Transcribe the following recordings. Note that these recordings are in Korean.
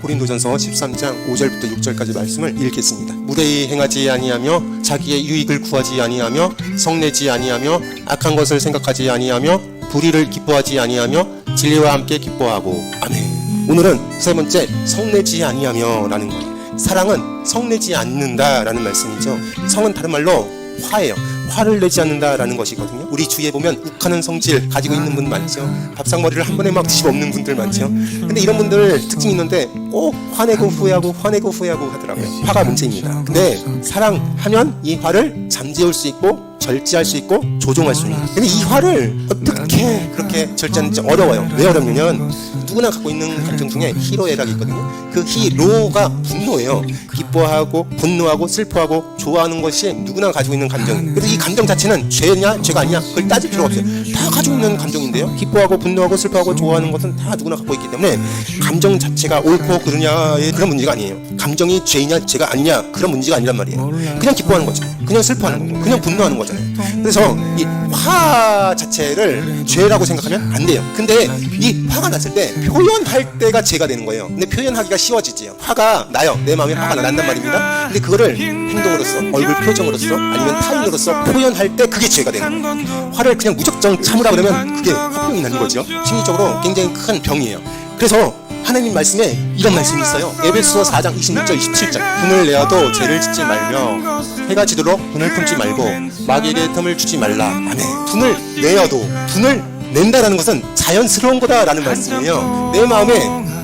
고린도전서 13장 5절부터 6절까지 말씀을 읽겠습니다. 무례히 행하지 아니하며 자기의 유익을 구하지 아니하며 성내지 아니하며 악한 것을 생각하지 아니하며 불의를 기뻐하지 아니하며 진리와 함께 기뻐하고. 아멘. 오늘은 세 번째, 성내지 아니하며 라는 거예요. 사랑은 성내지 않는다라는 말씀이죠. 성은 다른 말로 화예요. 화를 내지 않는다라는 것이거든요. 우리 주위에 보면 욱하는 성질 가지고 있는 분 많죠. 밥상머리를 한 번에 막 집어엎는 분들 많죠. 근데 이런 분들 특징이 있는데 꼭 화내고 후회하고 화내고 후회하고 하더라고요. 화가 문제입니다. 근데 사랑하면 이 화를 잠재울 수 있고 절제할 수 있고 조종할 수 있는. 근데 이 화를 어떻게 그렇게 절제하는지 어려워요. 왜 어렵냐면 누구나 갖고 있는 감정 중에 희로애락이 있거든요. 그 희로가 분노예요. 기뻐하고 분노하고 슬퍼하고 좋아하는 것이 누구나 가지고 있는 감정이에요. 그래서 이 감정 자체는 죄냐 죄가 아니냐 그걸 따질 필요가 없어요. 다 가지고 있는 감정인데요. 기뻐하고 분노하고 슬퍼하고 좋아하는 것은 다 누구나 갖고 있기 때문에 감정 자체가 옳고 그르냐의 그런 문제가 아니에요. 감정이 죄냐 죄가 아니냐 그런 문제가 아니란 말이에요. 그냥 기뻐하는 거죠. 그냥 슬퍼하는 거고 그냥 분노하는 거잖아요. 그래서 이 화 자체를 죄라고 생각하면 안 돼요. 근데 이 화가 났을 때 표현할 때가 죄가 되는 거예요. 근데 표현하기가 쉬워지지요. 화가 나요. 내 마음에 화가 난단 말입니다. 근데 그거를 행동으로서 얼굴 표정으로서 아니면 타인으로서 표현할 때 그게 죄가 되는 거예요. 화를 그냥 무작정 참으라 그러면 그게 화병이 나는 거죠. 심리적으로 굉장히 큰 병이에요. 그래서 하나님 말씀에 이런 말씀이 있어요. 에베소 4장 26절 27절 분을 내어도 죄를 짓지 말며 해가 지도록 분을 품지 말고 마귀에게 틈을 주지 말라. 아멘. 분을 내어도 분을 낸다라는 것은 자연스러운 거다라는 말씀이에요. 내 마음에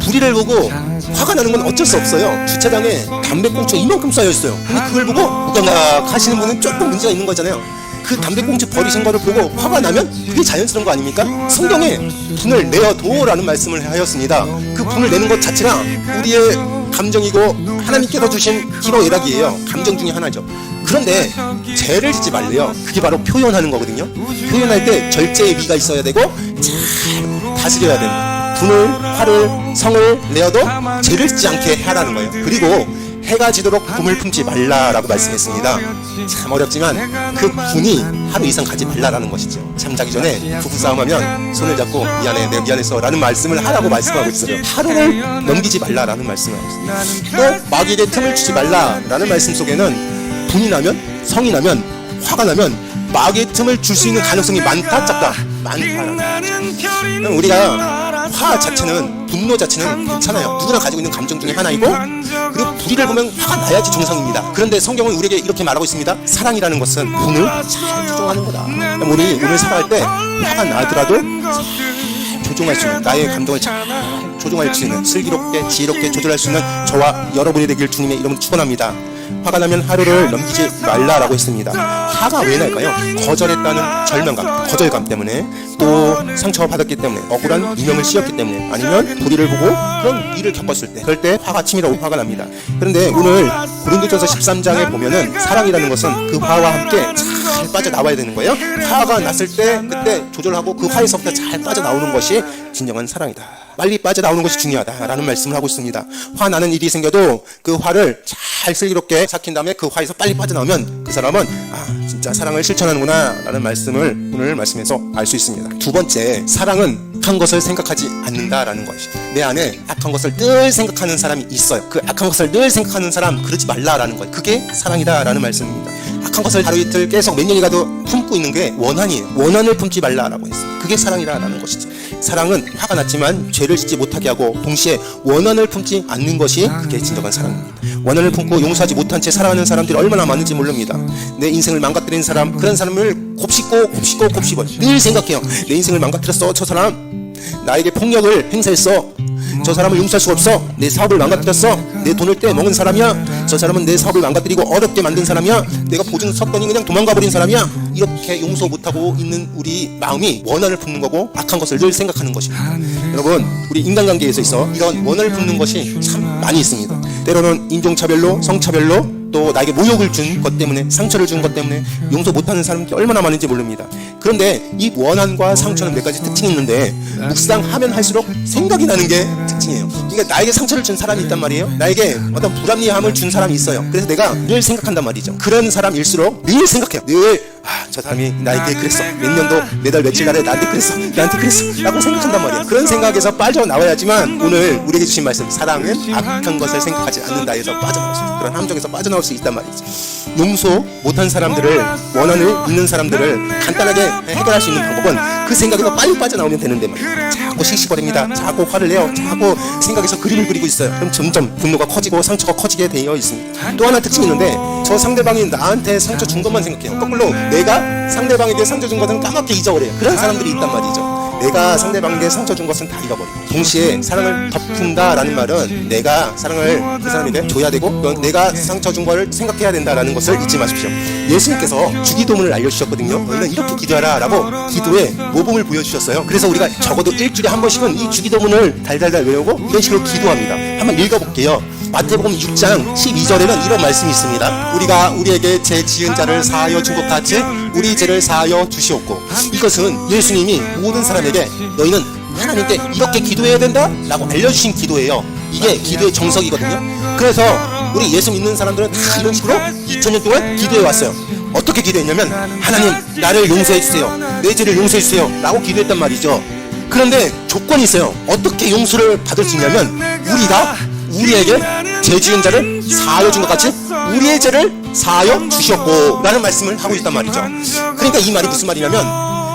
불의를 보고 화가 나는 건 어쩔 수 없어요. 주차장에 담배꽁초가 이만큼 쌓여있어요. 근데 그걸 보고 우각우각 하시는 분은 조금 문제가 있는 거잖아요. 그 담배꽁초 버리신 거를 보고 화가 나면 그게 자연스러운 거 아닙니까? 성경에 분을 내어도라는 말씀을 하였습니다. 그 분을 내는 것 자체가 우리의 감정이고 하나님께서 주신 희로애락이에요. 감정 중에 하나죠. 그런데 죄를 짓지 말래요. 그게 바로 표현하는 거거든요. 표현할 때 절제의 미가 있어야 되고 잘 다스려야 됩니다. 분을, 화를, 성을 내어도 죄를 짓지 않게 하라는 거예요. 그리고 해가 지도록 분을 품지 말라라고 말씀했습니다. 참 어렵지만 그 분이 하루 이상 가지 말라라는 것이죠. 잠자기 전에 부부싸움하면 손을 잡고 미안해 내가 미안했어 라는 말씀을 하라고 말씀하고 있어요. 하루를 넘기지 말라라는 말씀을 하고 있습니다. 또 마귀에게 틈을 주지 말라라는 말씀 속에는 분이 나면 성이 나면 화가 나면 마귀의 틈을 줄 수 있는 가능성이 많다 작다 많다라는 거죠. 우리가 화 자체는 분노 자체는 괜찮아요. 누구나 가지고 있는 감정 중에 하나이고 그리고 불의를 보면 화가 나야지 정상입니다. 그런데 성경은 우리에게 이렇게 말하고 있습니다. 사랑이라는 것은 분을 잘 조종하는 거다. 우리 오늘 살아갈 때 화가 나더라도 잘 조종할 수 있는 나의 감정을 잘 조종할 수 있는 슬기롭게 지혜롭게 조절할 수 있는 저와 여러분이 되길 주님의 이름으로 축원합니다. 화가 나면 하루를 넘기지 말라라고 했습니다. 화가 왜 날까요? 거절했다는 절망감, 거절감 때문에 또 상처받았기 때문에 억울한 누명을 씌웠기 때문에 아니면 불의를 보고 그런 일을 겪었을 때 그럴 때 화가 치밀어 화가 납니다. 그런데 오늘 고린도전서 13장에 보면은 사랑이라는 것은 그 화와 함께 잘 빠져나와야 되는 거예요. 화가 났을 때 그때 조절하고 그 화에서부터 잘 빠져나오는 것이 진정한 사랑이다. 빨리 빠져나오는 것이 중요하다라는 말씀을 하고 있습니다. 화 나는 일이 생겨도 그 화를 잘 슬기롭게 삭힌 다음에 그 화에서 빨리 빠져나오면 그 사람은 진짜 사랑을 실천하는구나 라는 말씀을 오늘 말씀에서 알 수 있습니다. 두 번째, 사랑은 악한 것을 생각하지 않는다라는 것이죠. 내 안에 악한 것을 늘 생각하는 사람이 있어요. 그 악한 것을 늘 생각하는 사람 그러지 말라라는 거예요. 그게 사랑이다라는 말씀입니다. 악한 것을 하루 이틀 계속 몇 년이 가도 품고 있는 게 원한이에요. 원한을 품지 말라라고 했어요. 그게 사랑이라는 것이죠. 사랑은 화가 났지만 죄를 짓지 못하게 하고 동시에 원한을 품지 않는 것이 그게 진정한 사랑입니다. 원한을 품고 용서하지 못한 채 살아가는 사람들이 얼마나 많은지 모릅니다. 내 인생을 망가뜨린 사람, 그런 사람을 곱씹고 늘 생각해요. 내 인생을 망가뜨렸어. 저 사람 나에게 폭력을 행사했어. 저 사람을 용서할 수가 없어. 내 사업을 망가뜨렸어. 내 돈을 떼먹은 사람이야. 저 사람은 내 사업을 망가뜨리고 어렵게 만든 사람이야. 내가 보증 섰더니 그냥 도망가버린 사람이야. 이렇게 용서 못하고 있는 우리 마음이 원한을 품는 거고 악한 것을 늘 생각하는 것입니다. 여러분, 우리 인간관계에서 있어 이런 원한을 품는 것이 참 많이 있습니다. 때로는 인종차별로, 성차별로, 또 나에게 모욕을 준 것 때문에, 상처를 준 것 때문에 용서 못하는 사람들이 얼마나 많은지 모릅니다. 그런데 이 원한과 상처는 몇 가지 특징이 있는데 묵상하면 할수록 생각이 나는 게 특징이에요. 그러니까 나에게 상처를 준 사람이 있단 말이에요. 나에게 어떤 불합리함을 준 사람이 있어요. 그래서 내가 늘 생각한단 말이죠. 그런 사람일수록 늘 생각해요. 늘 저 사람이 나에게 그랬어, 몇 년도 몇 달 며칠 날에 나한테 그랬어 라고 생각한단 말이에요. 그런 생각에서 빠져나와야지만 오늘 우리에게 주신 말씀, 사랑은 악한 것을 생각하지 않는다 해서 빠져나올 수 있어요. 그런 함정에서 빠져나올 수 있단 말이죠. 용서 못한 사람들을, 원한을 있는 사람들을 간단하게 해결할 수 있는 방법은 그 생각에서 빨리 빠져나오면 되는데 말이에요. 자꾸 씩씩거립니다. 자꾸 화를 내요. 자꾸 생각에서 그림을 그리고 있어요. 그럼 점점 분노가 커지고 상처가 커지게 되어 있습니다. 또 하나 특징이 있는데, 저 상대방이 나한테 상처 준 것만 생각해요. 거꾸로 내가 상대방에게 상처 준 것은 까맣게 잊어버려요. 그런 사람들이 있단 말이죠. 내가 상대방에게 상처 준 것은 다 잊어버리고, 동시에 사랑을 덮는다라는 말은 내가 사랑을 그 사람에게 줘야 되고, 내가 상처 준 걸 생각해야 된다라는 것을 잊지 마십시오. 예수님께서 주기도문을 알려주셨거든요. 너희는 이렇게 기도하라 라고 기도의 모범을 보여주셨어요. 그래서 우리가 적어도 일주일에 한 번씩은 이 주기도문을 달달달 외우고 이런 식으로 기도합니다. 한번 읽어볼게요. 마태복음 6장 12절에는 이런 말씀이 있습니다. 우리가 우리에게 죄 지은 자를 사하여 준 것 같이 우리 죄를 사하여 주시옵고. 이것은 예수님이 모든 사람에게 너희는 하나님께 이렇게 기도해야 된다 라고 알려주신 기도예요. 이게 기도의 정석이거든요. 그래서 우리 예수 믿는 사람들은 다 이런 식으로 2000년 동안 기도해 왔어요. 어떻게 기도했냐면, 하나님 나를 용서해 주세요, 내 죄를 용서해 주세요 라고 기도했단 말이죠. 그런데 조건이 있어요. 어떻게 용서를 받을 수 있냐면, 우리가 우리에게 죄 지은 자를 사하여 준 것 같이 우리의 죄를 사하여 주셨고 라는 말씀을 하고 있단 말이죠. 그러니까 이 말이 무슨 말이냐면,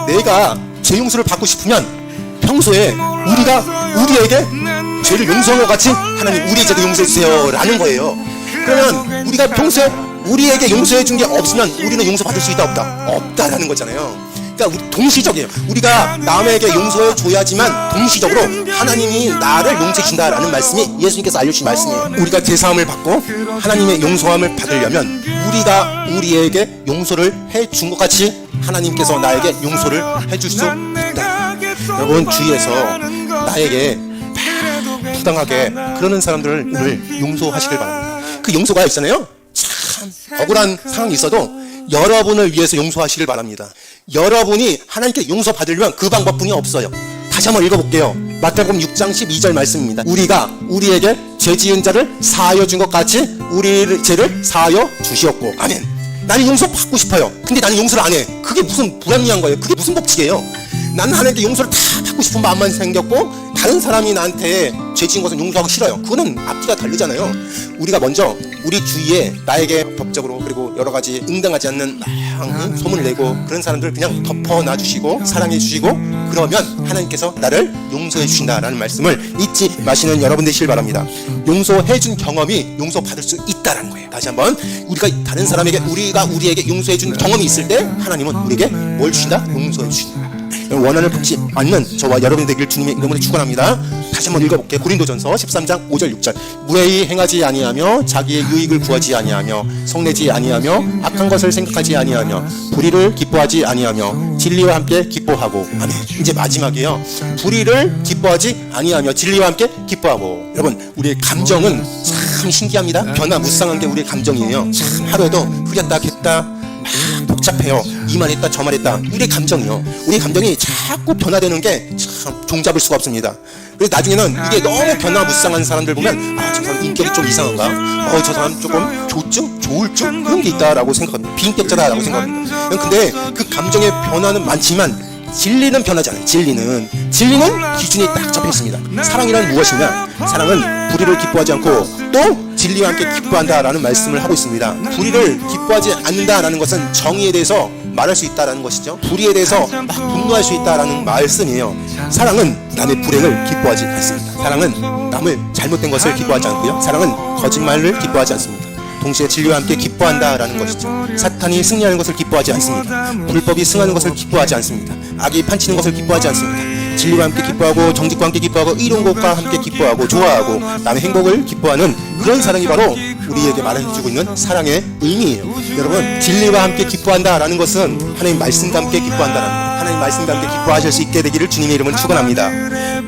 내가 죄 용서를 받고 싶으면 평소에 우리가 우리에게 죄를 용서한 것 같이 하나님 우리의 죄도 용서해 주세요 라는 거예요. 그러면 우리가 평소에 우리에게 용서해 준 게 없으면 우리는 용서받을 수 있다 없다? 없다라는 거잖아요. 그러니까 우리 동시적이에요. 우리가 남에게 용서해 줘야지만 동시적으로 하나님이 나를 용서해 준다라는 말씀이 예수님께서 알려주신 말씀이에요. 우리가 제사함을 받고 하나님의 용서함을 받으려면 우리가 우리에게 용서를 해 준 것 같이 하나님께서 나에게 용서를 해줄 수 있다. 여러분, 주위에서 나에게 부당하게 그러는 사람들을 오늘 용서하시길 바랍니다. 그 용서가 있잖아요. 참 억울한 상황이 있어도 여러분을 위해서 용서하시길 바랍니다. 여러분이 하나님께 용서받으려면 그 방법뿐이 없어요. 다시 한번 읽어볼게요. 마태복음 6장 12절 말씀입니다. 우리가 우리에게 죄 지은 자를 사하여 준 것 같이 우리의 죄를 사하여 주시옵고. 아멘. 나는 용서 받고 싶어요. 근데 나는 용서를 안 해. 그게 무슨 불합리한 거예요? 그게 무슨 법칙이에요? 나는 하나님께 용서를 다 받고 싶은 마음만 생겼고, 다른 사람이 나한테 죄 지은 것은 용서하기 싫어요. 그거는 앞뒤가 다르잖아요. 우리가 먼저 우리 주위에 나에게 법적으로 그리고 여러 가지 응당하지 않는 소문을 내고 그런 사람들을 그냥 덮어놔 주시고 사랑해 주시고, 그러면 하나님께서 나를 용서해 주신다라는 말씀을 잊지 마시는 여러분 되시길 바랍니다. 용서해 준 경험이 용서받을 수 있다라는 거예요. 다시 한번, 우리가 다른 사람에게 우리가 우리에게 용서해 준 경험이 있을 때 하나님은 우리에게 뭘 주신다? 용서해 주신다. 원한을 품지 않는 저와 여러분이 되길 주님의 이름으로 축원합니다. 다시 한번 읽어볼게요. 고린도전서 13장 5절 6절. 무례히 행하지 아니하며 자기의 유익을 구하지 아니하며 성내지 아니하며 악한 것을 생각하지 아니하며 불의를 기뻐하지 아니하며 진리와 함께 기뻐하고. 아멘. 이제 마지막이에요. 불의를 기뻐하지 아니하며 진리와 함께 기뻐하고. 여러분, 우리의 감정은 참 신기합니다. 변화무쌍한 게 우리의 감정이에요. 참 하루에도 흐렸다 겠다 막 복잡해요. 이 말 했다 저 말 했다. 우리의 감정이요. 우리의 감정이 자꾸 변화되는 게 참 종잡을 수가 없습니다. 그래서 나중에는 이게 너무 변화무쌍한 사람들 보면, 아, 저 사람 인격이 좀 이상한가? 저 사람 조금 조증? 조울증? 그런 게 있다라고 생각합니다. 비인격자다라고 생각합니다. 근데 그 감정의 변화는 많지만 진리는 변하지 않아요. 진리는 기준이 딱 잡혀 있습니다. 사랑이란 무엇이냐? 사랑은 불의를 기뻐하지 않고 또 진리와 함께 기뻐한다라는 말씀을 하고 있습니다. 불의를 기뻐하지 않는다라는 것은 정의에 대해서 말할 수 있다라는 것이죠. 불의에 대해서 막 분노할 수 있다라는 말씀이에요. 사랑은 남의 불행을 기뻐하지 않습니다. 사랑은 남의 잘못된 것을 기뻐하지 않고요. 사랑은 거짓말을 기뻐하지 않습니다. 동시에 진리와 함께 기뻐한다라는 것이죠. 사탄이 승리하는 것을 기뻐하지 않습니다. 불법이 승하는 것을 기뻐하지 않습니다. 악이 판치는 것을 기뻐하지 않습니다. 진리와 함께 기뻐하고 정직과 함께 기뻐하고 이로운 것과 함께 기뻐하고 좋아하고 남의 행복을 기뻐하는 그런 사랑이 바로 우리에게 말해주고 있는 사랑의 의미예요. 여러분, 진리와 함께 기뻐한다라는 것은 하나님 말씀과 함께 기뻐한다라는 것, 하나님 말씀과 함께 기뻐하실 수 있게 되기를 주님의 이름으로 축원합니다.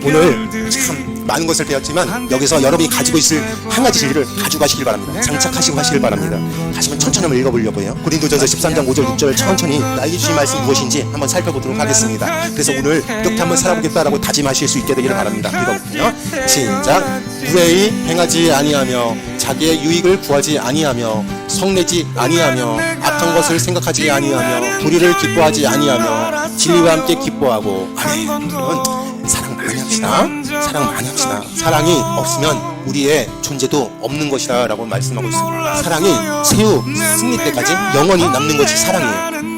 오늘 참 많은 것을 배웠지만 여기서 여러분이 가지고 있을 한 가지 진리를 가져가시길 바랍니다. 장착하시고 하시길 바랍니다. 다시 한번 천천히 한번 읽어보려고 해요. 고린도전서 13장 5절 6절 천천히 나에게 주신 말씀이 무엇인지 한번 살펴보도록 하겠습니다. 그래서 오늘 이렇게 한번 살아보겠다라고 다짐하실 수 있게 되기를 바랍니다. 읽어볼게요. 시작. 무례히 행하지 아니하며 자기의 유익을 구하지 아니하며 성내지 아니하며 악한 것을 생각하지 아니하며 불의를 기뻐하지 아니하며 진리와 함께 기뻐하고. 아멘. 여러분, 사랑 많이 합시다. 사랑 많이 합시다. 사랑이 없으면 우리의 존재도 없는 것이다 라고 말씀하고 있습니다. 사랑이 최후 승리 때까지 영원히 남는 것이 사랑이에요.